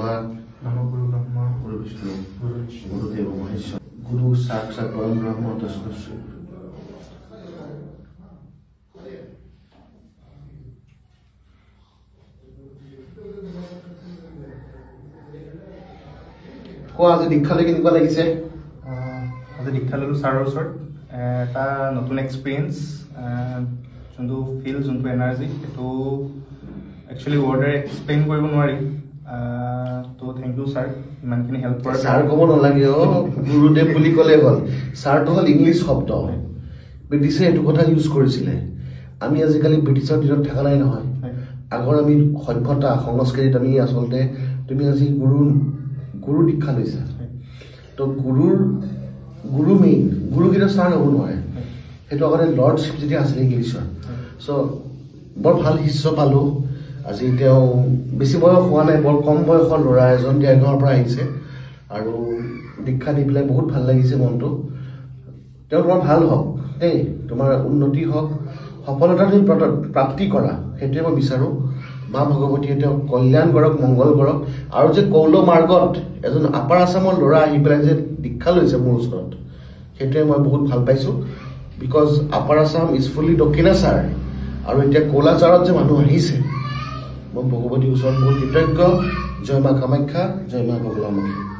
ब्रह्मा नमो गुरु ब्रह्मा गुरु विष्णु गुरु गुरुदेव महेश्वर गुरु साक्षात परम ब्रह्म तस्मै श्री को आज दीक्षा ले केनेকুৱা লাগিছে আজি দীক্ষা ললো ছাৰৰ ওচৰত এটা নতুন এক্সপিৰিয়েঞ্চ যোনটো ফিল যোনটো এনাৰ্জি সেইটো একচুৱেলি ৱৰ্ডেৰে এক্সপ্লেইন কৰিব নোৱাৰি তো থেংক ইউ ছাৰ ইমানখিনি হেল্প কৰা ছাৰ ক'ব নালাগে গুৰুদেৱ বুলি ক'লে হ'ল ছাৰটো হ'ল ইংলিছ শব্দ ব্ৰিটিছে এইটো কথা ইউজ কৰিছিলে আমি আজিকালি ব্ৰিটিছৰ দিনত থকা নাই নহয় আগৰ আমি সভ্যতা সংস্কৃতিত আমি আচলতে তুমি আজি গুৰু দীক্ষা লৈছা তো গুৰু মেইন গুৰুকেইটা ছাৰ হ'ব নোৱাৰে সেইটো আগতে লৰ্ডশ্বিপ যেতিয়া আছিলে ইংলিছৰ চ' বৰ ভাল শিষ্য পালোঁ আজি তেওঁ বেছি বয়স হোৱা নাই বৰ কম বয়সৰ ল'ৰা এজন দেৰগাঁৱৰ পৰা আহিছে আৰু দীক্ষা দি পেলাই বহুত ভাল লাগিছে মনটো তেওঁ তোমাৰ ভাল হওক দেই তোমাৰ উন্নতি হওক সফলতা তুমি প্ৰাপ্তি কৰা সেইটোৱে মই বিচাৰোঁ মা ভগৱতীয়ে তেওঁক কল্যাণ কৰক মংগল কৰক আৰু যে কৌল মাৰ্গত এজন আপাৰ আছামৰ ল'ৰা আহি পেলাই যে দীক্ষা লৈছে মোৰ ওচৰত সেইটোৱে মই বহুত ভাল পাইছোঁ বিকজ আপাৰ আছাম ইজ ফুলি দক্ষিণাচাৰ আৰু এতিয়া কৌলাচাৰত যে মানুহ আহিছে মই ভগৱতীৰ ওচৰত বহুত কৃতজ্ঞ জয় মা কামাখ্যা জয় মা বগলামুখী